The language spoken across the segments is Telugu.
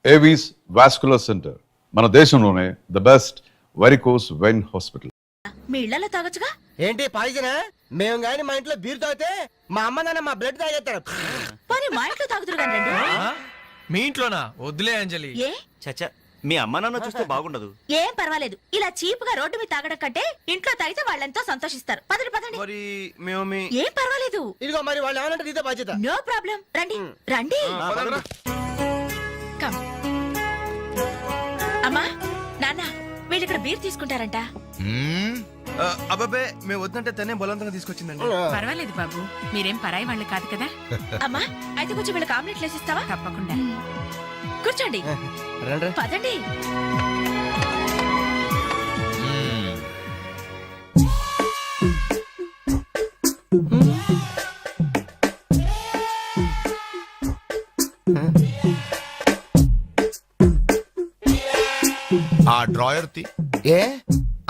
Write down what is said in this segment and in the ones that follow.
ఏవీస్ వాస్కులర్ సెంటర్, మన దేశంలోనే the best varicose vein hospital. మీ ఇళ్లలో తాగొచ్చుగా. ఏంటి పాయిజనా? మేము గాని మా ఇంట్లో బీర్ తాగితే మా అమ్మ నాన్న మా బ్లడ్ తాగేస్తారు. పోనీ మా ఇంట్లో తాగుతురు కానీ రండి. మీ ఇంట్లోనా? వద్దులే అంజలి. ఏ చచ్చా, మీ అమ్మ నాన్న చూస్తే బాగుండదు. ఏం పర్వాలేదు. ఇలా చీప్ గా రోడ్డు మీద తాగడం కంటే ఇంట్లో తాగితే వాళ్ళెంతో సంతోషిస్తారు. పదండి పదండి. మరి మేము ఏం పర్వాలేదు. ఇదిగో మరి వాళ్ళు ఏమనంటే నీదే బాధ్యత. No problem. రండి రండి. కమ్. అమ్మా నాన్న వీళ్ళు ఇక్కడ బీర్ తీసుకుంటారంట. అబ్బాబే మేము వద్దంటే తనే బలవంతంగా తీసుకొచ్చిందండి. పర్వాలేదు బాబు, మీరేం పరాయి వాళ్ళు కాదు కదా. అమ్మా అయితే కొంచెం వీళ్ళకి ఆమ్లెట్లు వేసిస్తావా? తప్పకుండా. కూర్చోండి. రండి. పదండి. ఆ డ్రాయర్ తి ఏ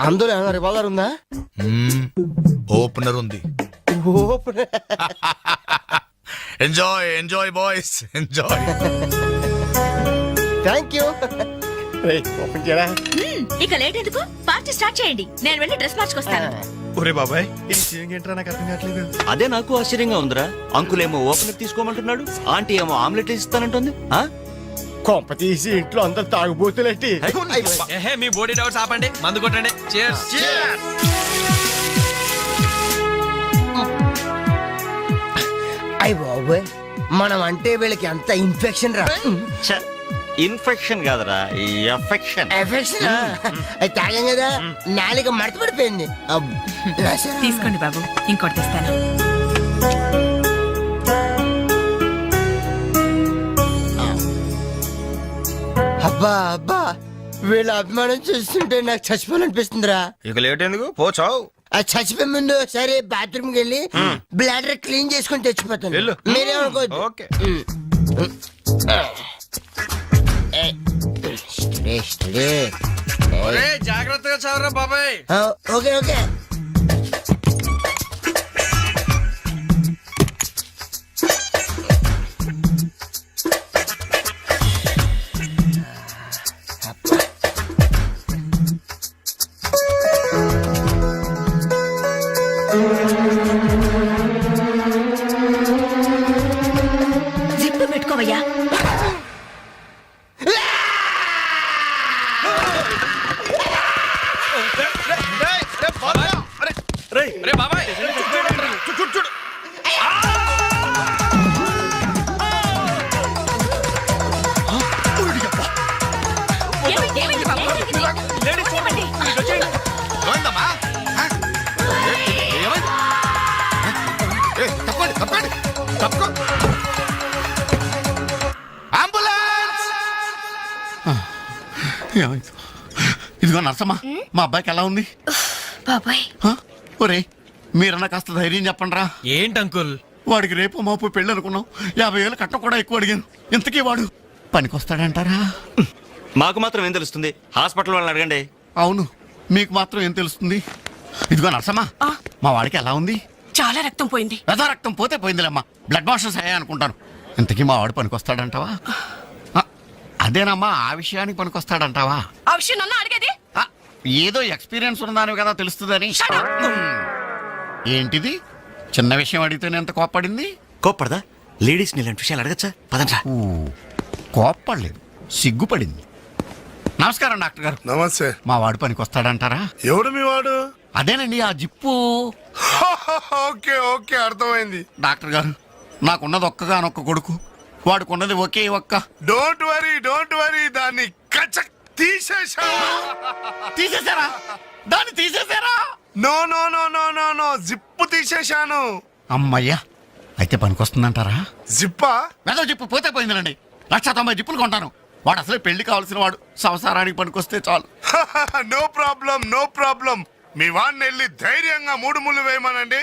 అందులో ఏమైనా రివాల్వర్ ఉందా? ఓపెనర్ ఉంది. Enjoy enjoy boys enjoy. Thank you. Open చేయరా. ఇక లేట్ ఎందుకు, పార్టీ స్టార్ట్ చేయండి. నేను వెళ్ళి డ్రెస్ మార్చుకొస్తాను. ఒరే బాబాయ్, ఇది సీయింగ్ ఏంట్రా, నాకు అర్థం కావట్లేదు. అదే నాకు ఆశ్చర్యంగా ఉందిరా. అంకుల్ ఏమో ఓపెనర్ తీసుకోమంటున్నాడు, ఆంటీ ఏమో ఆమ్లెట్ ఇస్తానంటుంది. కొంప తీసి ఇంట్లో అందరు తాగుబోతులేంటి? ఏహే, మీ బాడీ డౌట్స్ ఆపండి, మందు కొట్టండి. Cheers. అయ్య బాబోయ్, మనం అంటే వీళ్ళకి ఎంత ఇన్ఫెక్షన్ రా. ఇన్ఫెక్షన్ కాదురా, ఎఫెక్షన్. ఎఫెక్షన్ అది తాగాం కదా, నాలుక మడత పడిపోయింది. తీసుకోండి బాబు, ఇంకోటి తెస్తాను. అబ్బా అబ్బా, వీళ్ళ అభిమానం చూస్తుంటే నాకు చచ్చిపోవాలనిపిస్తుందిరా. ఇక లేట్ ఎందుకు, పోచావు. అది చచ్చిపోయే ముందు సరే బాత్రూమ్కి వెళ్ళి బ్లాడర్ క్లీన్ చేసుకుని తెచ్చిపోతాను. వెళ్ళు. మీరేమనుకోవద్దు. ఓకే. ఒరే, జాగ్రత్తగా చావరా బాబాయ్. Okay okay. జిప్పు పెట్టుకోవయ్యా. రే బాబాయ్, చూడు. ఏమైంది బాబు? ఏమైంది? ఏమైందమ్మా? ఏమైంది? తప్పండి తప్పండి తప్పుకో. అంబులెన్స్! ఏమైంది? ఇదిగో నర్సమ్మా, మా అబ్బాయికి ఎలా ఉంది? బాబాయ్ ఒరే, మీరన్నా కాస్త ధైర్యం చెప్పండి రా. ఏంటి అంకుల్? వాడికి రేపు మాపు పెళ్ళి అనుకున్నాం. 50,000 కట్నం కూడా ఎక్కువ అడిగాను. ఇంతకీ వాడు పనికొస్తాడంటారా? మాకు మాత్రం ఏం తెలుస్తుంది, హాస్పిటల్ వాళ్ళని అడగండి. అవును, మీకు మాత్రం ఏం తెలుస్తుంది? ఇదిగో నర్సమ్మా, మా వాడికి ఎలా ఉంది? చాలా రక్తం పోయింది. రథ రక్తం పోతే పోయిందిలేమ్మా, బ్లడ్ వాషెస్ అయ్యా అనుకుంటాను. ఇంతకీ మా వాడు పనికొస్తాడంటావా? అదేనమ్మా, ఆ విషయానికి పనికొస్తాడంటావా? ఆ విషయం నన్ను అడిగేది? ఏదో ఎక్స్పీరియన్స్ ఉన్నదాని కదా తెలుస్తుందని. ఏంటిది, చిన్న విషయం అడిగితేనే ఎంత కోప్పడింది? కోప్పడదా? లేడీస్ ఇలాంటి విషయాలు అడగచ్చా? పదండ్రా. కోప్పడలేదు, సిగ్గుపడింది. నమస్కారం డాక్టర్ గారు. నమస్తే. మా వాడు పనికొస్తాడంటారా? ఎవడు మీ వాడు? అదేనండి ఆ జిప్పు. ఓకే ఓకే, అర్థమైంది. డాక్టర్ గారు, నాకున్నది ఒక్కగానొక్క కొడుకు, వాడుకున్నది ఒకే ఒక్క. డోంట్ వరీ, దాన్ని కచక్ తీసేశా. తీసేశారా? దాన్ని తీసేశారా? No no no no no no, zip తీసేశాను. అమ్మయ్యా, అయితే పనికొస్తుందంటారా? జిప్పా? వెదవ జిప్పు పోతే పోయిందిలండి. 190 జిప్పులు కొంటాను. వాడు అసలే పెళ్లి కావాల్సిన వాడు, సంసారానికి పనికొస్తే చాలు. No problem. మీ వాడిని వెళ్ళి ధైర్యంగా 3 ముళ్ళు వేయమనండి.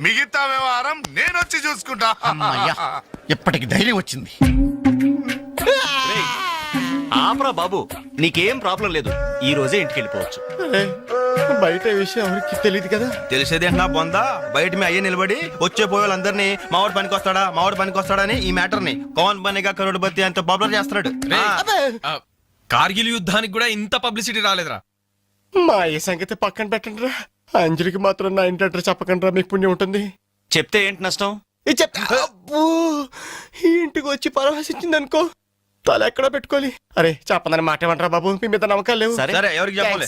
మిగతా వ్యవహారం నేను వచ్చి చూసుకుంటా. అమ్మయ్యా, ఇప్పటికి ధైర్యం వచ్చింది. ఆపరా బాబు, నీకేం ప్రాబ్లం లేదు. ఈ రోజే ఇంటికి వెళ్ళిపోవచ్చు. బయట విషయం ఎవరికి తెలియదు కదా. తెలిసేది నా బొందా బయట మీ అయ్యే నిలబడి వచ్చే పోయే వాళ్ళందరినీ మావాడు పనికి వస్తాడని ఈ మ్యాటర్ ని కౌన్ బనేగా కరోడ్పతి అంత పాపులర్ చేస్తున్నాడు. కార్గిల్ యుద్ధానికి కూడా ఇంత పబ్లిసిటీ రాలేదురా. మా ఈ సంగతి పక్కన పెట్టండి రా. అంజలికి మాత్రం నా ఇంటి అడ్రస్ చెప్పకండి రా, మీకు పుణ్యం ఉంటుంది. చెప్తే ఏంటి నష్టం? ఇది చెప్తా. అబ్బో, ఈ ఇంటికి వచ్చి పరామర్శించింది అనుకో, తల ఎక్కడ పెట్టుకోవాలి. అరే చెప్పదని మాట ఏమంటారా బాబు, మీ మీద నమ్మకాలు లేవు. సరే ఎవరికి చెప్పాలి?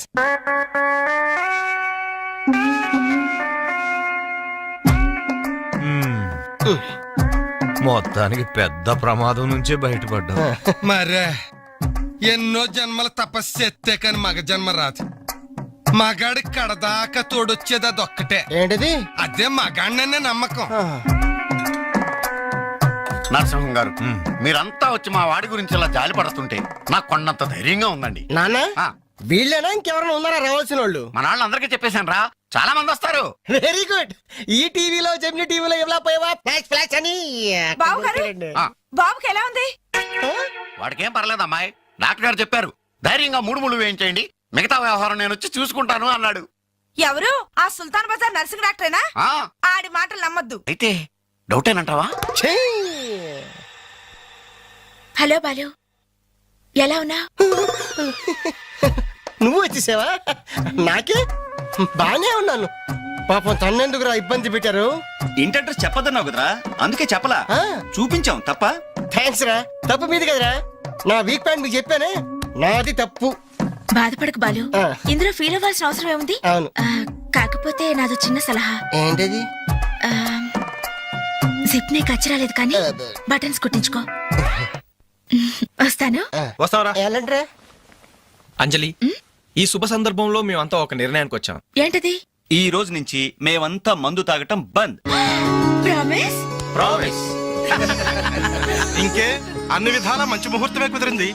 మొత్తానికి పెద్ద ప్రమాదం నుంచే బయటపడ్డా. మరే ఎన్నో జన్మల తపస్సు ఎత్తే కాని మగ జన్మ రాదు. మగాడి కడదాకా తోడొచ్చేది అదొక్కటే. ఏంటిది? అదే మగాడిననే నమ్మకం. నరసింహం గారు, మీరంతా వచ్చి మా వాడి గురించి ఇలా జాలి పడుతుంటే నాకు కొండంత ధైర్యంగా ఉందండి. నాన్న ఆ, వీళ్ళేనా ఇంకెవరైనా ఉన్నారా రావాల్సిన వాళ్ళు? మన వాళ్ళందరికీ చెప్పేశాను రా, చాలా మంది వస్తారు. Very good. ఈ టీవీలో జెమిని టీవీలో ఎవలా పోయావా ఫ్లాష్ ఫ్లాష్ అని. బావగారు? ఆ, బాబుకి ఎలా ఉంది? వాడికేం పర్లేదు అమ్మాయి, డాక్టర్ గారు చెప్పారు ధైర్యంగా 3 ముళ్ళు వేయించేయండి, మిగతా వ్యవహారం నేను వచ్చి చూసుకుంటాను అన్నాడు. ఎవరు? ఆ సుల్తాన్ బజార్ నర్సింగ్ డాక్టరేనా? ఆ, ఆడి మాటలు నమ్మద్దు. అయితే డౌటేనంటావా? ఛీ! హలో బాలు, ఎలా ఉన్నా? నువ్వు వచ్చేసావా? నాకే బానే ఉన్నాను. పాపం తన్నెందుకురా ఇబ్బంది పెట్టారు? ఇంటి అడ్రస్ చెప్పదన్నావు కదరా, అందుకే చెప్పలా. ఆ. చూపించాం తప్ప. థ్యాంక్స్ రా. తప్పు మీది కదరా. నా వీక్ పాయింట్ మీకు చెప్పానే, నాది తప్పు. బాధపడకు బాలు, ఆ. ఇందులో ఫీల్ అవ్వాల్సిన అవసరం ఏముంది? అవును. కాకపోతే నాదో చిన్న సలహా. ఏంటది? జిప్ నే కచ్చరాలేదు కానీ బటన్స్ కుట్టించుకో. వస్తాను. వస్తావరా? ఎలాంటిరా? అంజలి, ఈ శుభ సందర్భంలో మేమంతా ఒక నిర్ణయానికి వచ్చాం. ఏంటది? ఈ రోజు నుంచి మేమంతా మందు తాగటం బంద్. ప్రామిస్? ప్రామిస్. ఇంకే అన్ని విధాలా మంచి ముహూర్తమే కుదిరింది.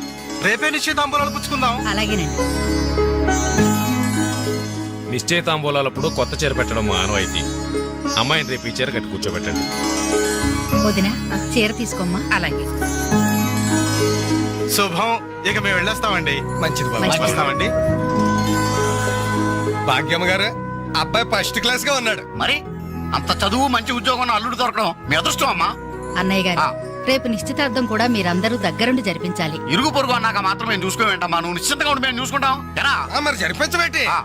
రేపే నిశ్చితాంబూలాలు పుచ్చుకుందాం. అలాగేనండి. నిశ్చయితాంబూలాలప్పుడు కొత్త చీర పెట్టడం ఆనవాయితీ. అమ్మాయిని రేపు ఈ చీర కట్టి కూర్చోబెట్టండి. వదిన చీర తీసుకోమ్మా. అలాగే. శుభం. ఇక మేము వెళ్ళేస్తామండి. మంచిది బాబు. మంచిది. వస్తామండి. భాగ్యమ్మ గారు, అబ్బాయి ఫస్ట్ క్లాస్ గా ఉన్నాడు. మరి అంత చదువు మంచి ఉద్యోగం ఉన్న అల్లుడు దొరకడం మీ అదృష్టం అమ్మా. అన్నయ్య గారు, ఆ. రేపు నిశ్చితార్థం కూడా మీరందరూ దగ్గరుండి జరిపించాలి. ఇరుగు పొరుగు అన్నాక మాత్రం మేము చూసుకోవేంటమ్మా, నువ్వు నిశ్చింతగా ఉండి మేము చూసుకుంటాం. ఎరా? ఆ, మరి జరిపించబెట్టి ఆ,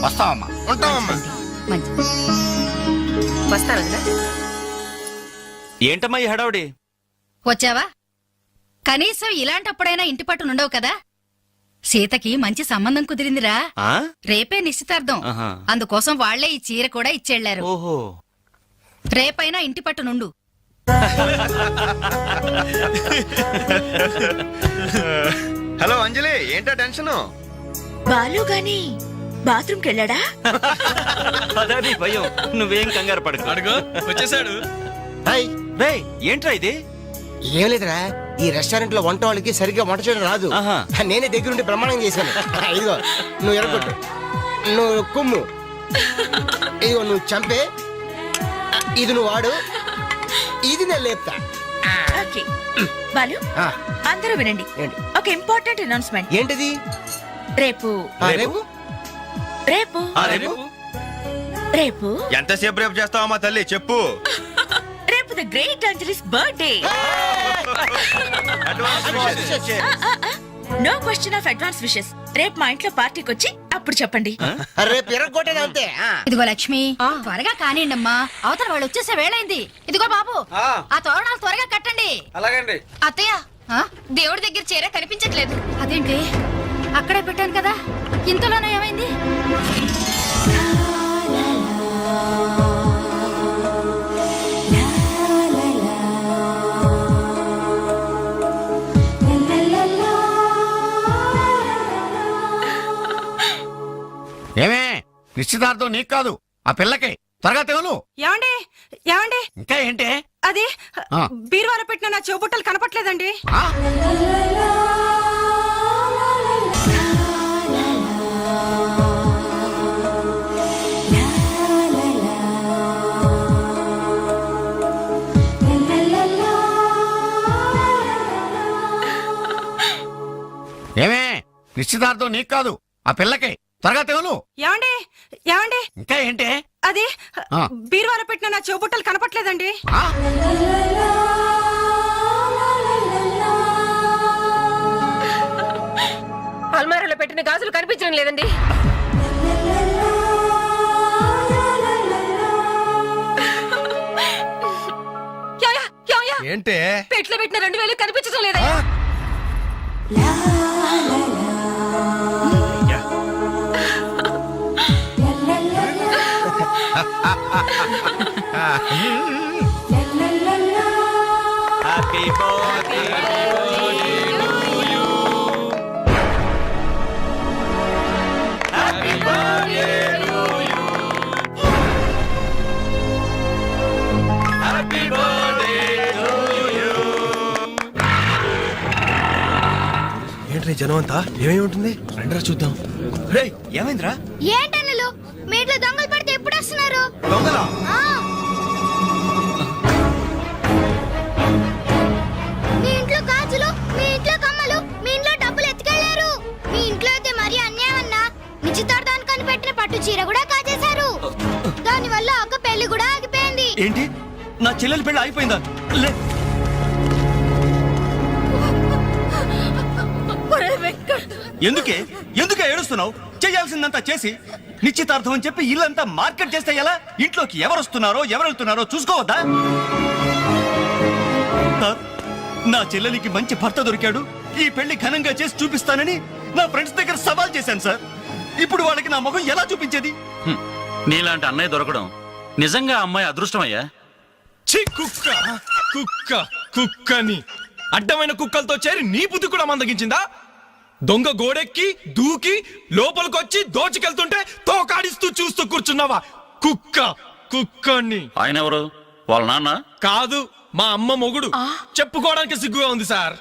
వస్తామమ్మా. ఉంటామమ్మా. మంచిది. వస్తారా? ఏంటమ్మా ఈ హడావుడి? వచ్చావా? కనీసం ఇలాంటప్పుడైనా ఇంటి పట్టు నుండవు కదా. సీతకి మంచి సంబంధం కుదిరిందిరా. ఆ? రేపే నిశ్చితార్థం. ఆహా. అందుకోసం వాళ్లే ఈ చీర కూడా ఇచ్చెళ్లారు. ఓహో. రేపైనా ఇంటి పట్టు నుండు. హలో అంజలి, ఏంటా టెన్షన్? బాలు గాని బాత్రూమ్కి వెళ్ళాడా? అదే భయం. నువ్వేం కంగారు పడకు. అడుగు వచ్చేసాడు. హాయ్. రేయ్, ఏంట్రా ఇది? ఏం లేదురా, ఈ రెస్టారెంట్ లో వంట వాళ్ళకి సరిగ్గా వంట చేయడం రాదు. ఆహా. నేనే దగ్గరుండి ప్రమాణం చేశాను. ఇదిగో నువ్వు ఎరగొట్టు, నువ్వు కుమ్ము, ఇదిగో నువ్వు చంపే, ఇది నువ్వు వాడు, ఇది నేను లేపుతా. ఓకే బాలు, ఆ, అందరూ వినండి. ఏంటి? ఒక ఇంపార్టెంట్ అనౌన్స్మెంట్. ఏంటిది? రేపు రేపు రేపు రేపు రేపు ఎంతసేపు రేపు చేస్తావమ్మా తల్లి, చెప్పు. రేపు the great Anjali's birthday. No question of advance wishes. రేపు మా ఇంట్లో పార్టీకి వచ్చి అప్పుడు చెప్పండి. రేపు ఎరగొట్టేది అంతే. ఇదిగో లక్ష్మి, త్వరగా కానివ్వండమ్మా, అవతల వాళ్ళు వచ్చేసే వేళైంది. ఇదిగో బాబు, ఆ తోరణాలు త్వరగా కట్టండి. అలాగండి. అత్తయ్య, దేవుడి దగ్గర చీర కనిపించట్లేదు. అదేంటి? అక్కడే పెట్టాను కదా, ఇంతలోనే ఏమైంది? ఏమే, నిశ్చితార్థం నీకు కాదు ఆ పిల్లకి. త్వరగా తెలు. ఏమండి ఏమండి, ఇంకా ఏంటి? అది ఆ. బీరువాలో పెట్టిన నా చెవుబుట్టలు కనపట్లేదండి. ఆ? ఏమే, నిశ్చితార్థం నీకు కాదు ఆ పిల్లకి. త్వరగా తెలు. ఏమండి ఏమండి ఇంకా ఏంటి? అది ఆ. బీరువాలో పెట్టిన నా చెవుబుట్టలు కనపట్లేదండి. ఆ? అల్మారాలో పెట్టిన గాజులు కనిపించడం లేదండి. ఏంటే పెట్లో పెట్టిన 2000 కనిపించడం లేదండి. హ్యాపీ బర్త్డే ఏంటి జనం అంతా ఏమేమి ఉంటుంది రండిరా చూద్దాం. రే ఏమైందిరా? ఏంటన్నలు మీ ఇంట్లో దొంగలు పడితే ఎప్పుడు వస్తున్నారు? దొంగలా? మీ ఇంట్లో గాజులు, మీ ఇంట్లో కమ్మలు, మీ ఇంట్లో డబ్బులు ఎత్తుకెళ్లారు. మీ ఇంట్లో అయితే మరీ అన్యాయం అన్నా. నిశ్చితార్థానికి కనిపెట్టిన పట్టు చీర కూడా కాజేశారు. దాని వల్ల ఒక పెళ్లి కూడా ఆగిపోయింది. ఏంటి నా చెల్లెలి పెళ్లి అయిపోయిందా? లే ఎందుకే ఎందుకే ఏడుస్తున్నావు? చేయాల్సిందంతా చేసి నిశ్చితార్థం అని చెప్పి ఇల్లంతా మార్కెట్ చేస్తే ఎలా? ఇంట్లోకి ఎవరు వస్తున్నారో ఎవరు వెళ్తున్నారో చూసుకోవద్దా? సార్, నా చెల్లెలికి మంచి భర్త దొరికాడు, ఈ పెళ్లి ఘనంగా చేసి చూపిస్తానని నా ఫ్రెండ్స్ దగ్గర సవాల్ చేశాను సార్. ఇప్పుడు వాళ్ళకి నా ముఖం ఎలా చూపించేది? నీలాంటి అన్నయ్య దొరకడం నిజంగా అమ్మాయి అదృష్టమయ్యా. ఛీ, కుక్క కుక్క కుక్కని అడ్డమైన కుక్కలతో చేరి నీ బుద్ధి కూడా మందగించిందా? దొంగ గోడెక్కి దూకి లోపలికొచ్చి దోచుకెళ్తుంటే తోకాడిస్తూ చూస్తూ కూర్చున్నావా? కుక్క కుక్కని. ఆయన ఎవరు? వాళ్ళ నాన్న? కాదు, మా అమ్మ మొగుడు. చెప్పుకోవడానికి సిగ్గుగా ఉంది సార్.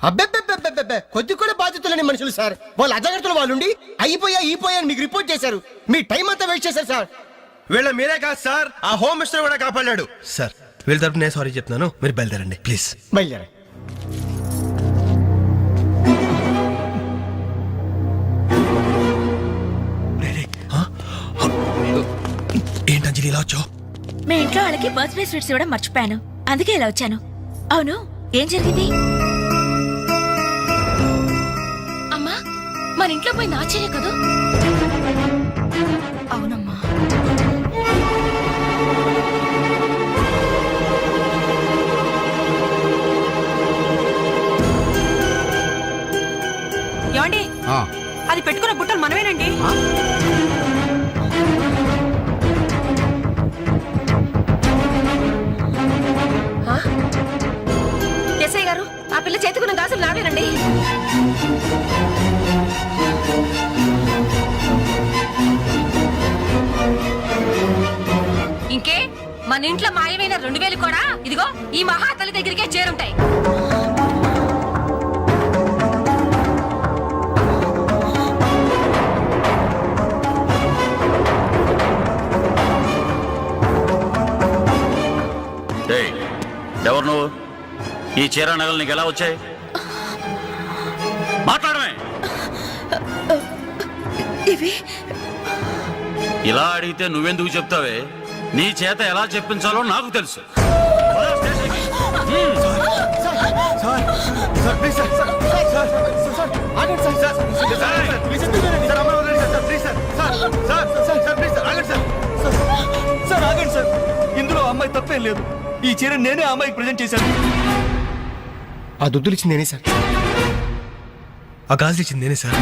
అబ్బెబ్బెబ్బెబ్బెబ్బె కొద్ది కూడా బాధ్యత లేని మనుషులు సార్. వాళ్ళు అజాగ్రత్తలు వాళ్ళుండి అయిపోయా అని మీకు రిపోర్ట్ చేశారు. మీ టైం అంతా వేస్ట్ చేశారు సార్. వీళ్ళ మీరే కాదు సార్, ఆ హోమ్ మినిస్టర్ కూడా కాపాడాడు సార్. వీళ్ళ తరపు నేను సారీ చెప్తున్నాను, మీరు బయలుదేరండి ప్లీజ్. బయలుదేరా. ఏంటి అంజలి ఇలా వచ్చావు? మీ ఇంట్లో వాళ్ళకి బర్త్డే స్వీట్స్ ఇవ్వడం మర్చిపోయాను, అందుకే ఇలా వచ్చాను. అవును, ఏం జరిగింది? అమ్మా, మన ఇంట్లో పోయి ఆశ్చర్య కదూ? అవునమ్మా. ఏమండి అది పెట్టుకున్న బుట్టలు మనమేనండి. ఎస్ఐ గారు, ఆ పిల్ల చేతుకున్న గాజులు నావేనండి. ఇంకే మన ఇంట్లో మాయమైన 2000 కూడా ఇదిగో ఈ మహాతల్లి దగ్గరికే చేరుంటాయి. ఎవరు నువ్వు? ఈ చీర నగలు నీకు ఎలా వచ్చాయి? మాట్లాడమే. ఇవి ఇలా అడిగితే నువ్వెందుకు చెప్తావే? నీ చేత ఎలా చెప్పించాలో నాకు తెలుసు. సార్ ఆగండి సార్, ఇందులో అమ్మాయి తప్పేం లేదు. ఈ చీర నేనే అమ్మాయికి ప్రజెంట్ చేశాను. ఆ దుద్దులు ఇచ్చింది నేనే సార్. ఆ గాజులు ఇచ్చింది నేనే సార్.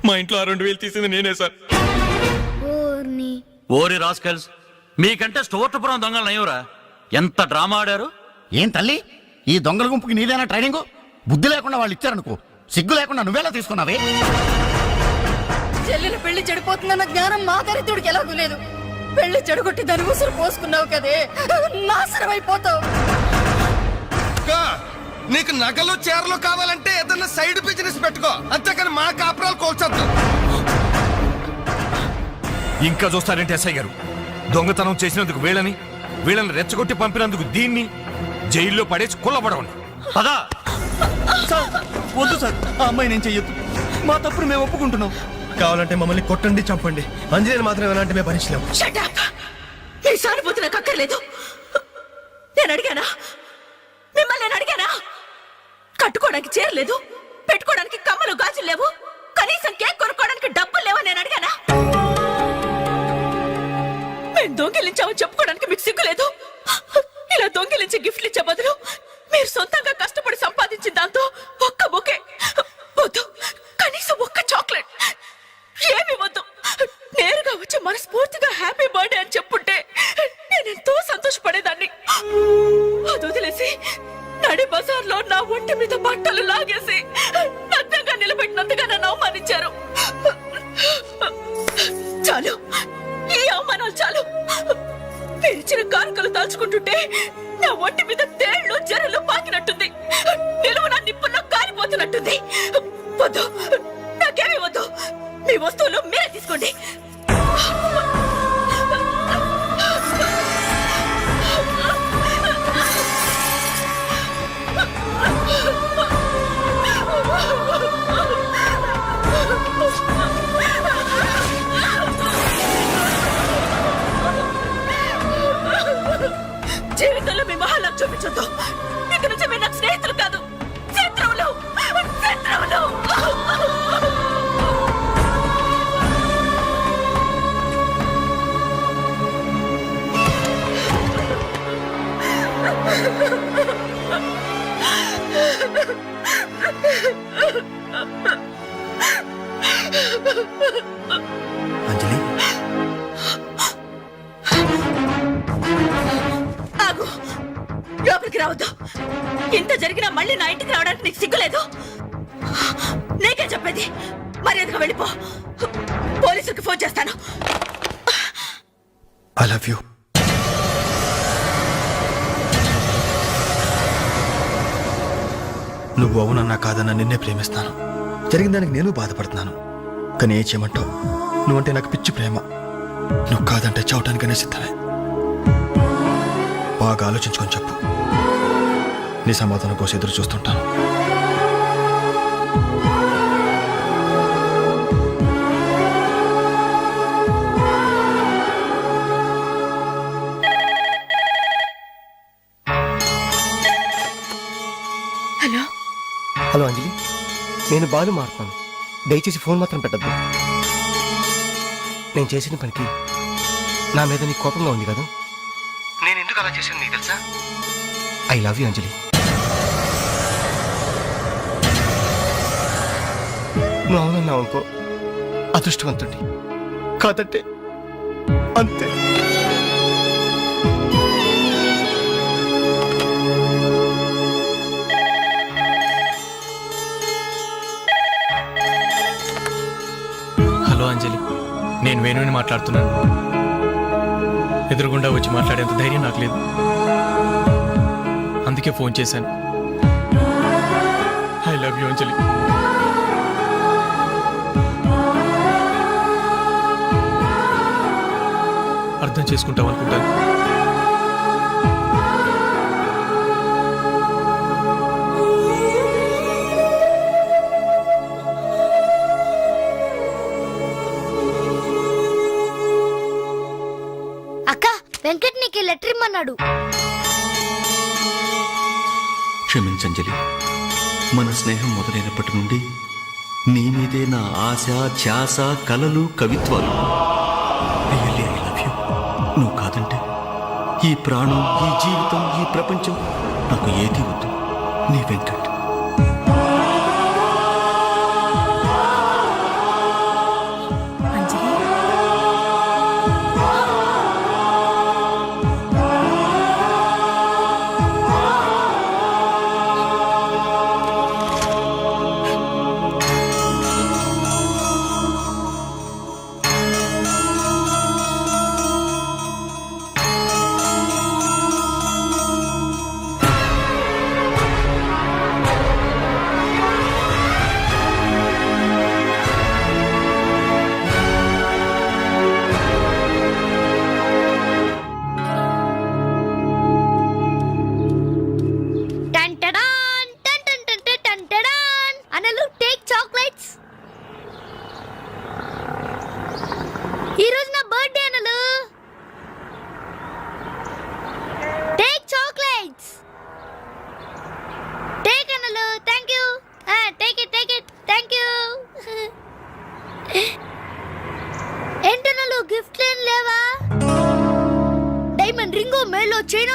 మా ఇంట్లో ఆ 2000 తీసింది నేనే సార్. ఓరి రాస్కల్స్, మీకంటే స్టోర్టపురం దొంగలు నయ్యవరా? ఎంత డ్రామా ఆడారు. ఏం తల్లి, ఈ దొంగల గుంపుకి నీదేనా ట్రైనింగ్? బుద్ధి లేకుండా వాళ్ళు ఇచ్చారనుకో, సిగ్గు లేకుండా నువ్వెలా తీసుకున్నావే? చెల్లెలు పెళ్లి చెడిపోతుందన్న జ్ఞానం మా దరిద్రుడికి ఎలాగూ లేదు. పెళ్లి చెడగొట్టి దాని ఉసురు పోసుకున్నావు కదే, నాశనం అయిపోతావు. నీకు నగలు చీరలు కావాలంటే ఏదన్నా సైడ్ బిజినెస్ పెట్టుకో, అంతేకాని మా కాపురాలు కోల్చొద్దు. ఇంకా చూస్తారంటే ఎస్ఐ గారు, దొంగతనం చేసినందుకు వీళ్ళని రెచ్చగొట్టి పంపినందుకు దీన్ని జైల్లో పడేసి కుల్లబడవండి. పదా సార్, వద్దు సార్, ఆ అమ్మాయి నేను చెయ్యొద్దు. మా తప్పుడు మేము ఒప్పుకుంటున్నాం. కావాలంటే మమ్మల్ని కొట్టండి చంపండి అంజలిని మాత్రం ఎలాంటి మేము భరించలేం. Shut up! మీ సానుభూతి నాకు అక్కర్లేదు. నేను అడిగానా? మిమ్మల్ని నేను అడిగానా? కట్టుకోవడానికి చీరలేదు, పెట్టుకోవడానికి కమ్మలు గాజులు లేవు, కనీసం కేక్ కొనుక్కోవడానికి డబ్బులు లేవని నేను అడిగానా? మేము దొంగిలించామని చెప్పుకోవడానికి మీకు సిగ్గులేదు. ఇలా దొంగిలించి గిఫ్ట్లు ఇచ్చే బదులు మీరు సొంతంగా కష్టపడి సంపాదించిన దాంతో ఒక్క బొకే వద్దు, కనీసం ఒక్క చాక్లెట్ ఏమి వద్దు, నేరుగా వచ్చి మనస్ఫూర్తిగా హ్యాపీ బర్త్డే అని చెప్పుంటే నేను ఎంతో సంతోషపడేదాన్ని. అది వదిలేసి నడి బజార్లో నా ఒంటి మీద బట్టలు లాగేసి నగ్నంగా నిలబెట్టినందుగా నన్ను అవమానించారు. చాలు, ఈ అవమానాలు చాలు. తెరిచిన కానుకలు దాచుకుంటుంటే నా ఒంటి మీద తేళ్లు జరలు పాకినట్టుంది, నిలువు నా నిప్పుల్లో కాలిపోతున్నట్టుంది. వద్దు, నాకేమీ వద్దు. మీ వస్తువులు మీరే తీసుకోండి. జీవితంలో మీ మహాలకు చూపించొద్దు. ఇక నుంచి మీరు నాకు స్నేహితులు కాదు, శత్రువులు. శత్రువులు. అంజలి, ఆగు, లోపలికి రావద్దు. ఇంత జరిగినా మళ్ళీ నా ఇంటికి రావడానికి నీకు సిగ్గులేదు? నీకే చెప్పేది, మర్యాదగా వెళ్ళిపో. పోలీసులకు ఫోన్ చేస్తాను. I love you. నువ్వు అవునన్నా కాదన్నా నిన్నే ప్రేమిస్తాను. జరిగిన దానికి నేను బాధపడుతున్నాను, కానీ ఏం చేయమంటావు? నువ్వంటే నాకు పిచ్చి ప్రేమ. నువ్వు కాదంటే చావటానికనే సిద్ధమే. బాగా ఆలోచించుకొని చెప్పు. నీ సమాధానం కోసం ఎదురు చూస్తుంటాను. హలో హలో అంజలి, నేను బాలు మారుతున్నాను. దయచేసి ఫోన్ మాత్రం పెట్టద్దు. నేను చేసిన పనికి నా మీద నీకు కోపంగా ఉంది కదా? నేను ఎందుకు అలా చేశాను నీకు తెలుసా? ఐ లవ్ యూ అంజలి. నువ్వు అవునన్నావు అనుకో, అదృష్టవంతుడి. కాదంటే అంతే. హలో అంజలి, నేను వేణుని మాట్లాడుతున్నాను. ఎదురుగుండా వచ్చి మాట్లాడేంత ధైర్యం నాకు లేదు, అందుకే ఫోన్ చేశాను. ఐ లవ్ యూ అంజలి. అర్థం చేసుకుంటావు అనుకుంటాను. అక్క, వెంకట్ నీకు లెటర్ ఇమ్మన్నాడు. క్షమించంజలి, మన స్నేహం మొదలైనప్పటి నుండి నీ మీదే నా ఆశ, ధ్యాస, కలలు, కవిత్వాలు. Really I love you. నువ్వు కాదంటే ఈ ప్రాణం, ఈ జీవితం, ఈ ప్రపంచం నాకు ఏది వద్దు. నీ వెంకట్. గిఫ్ట్ లేవా? డైమండ్ రింగో మేలో చైనో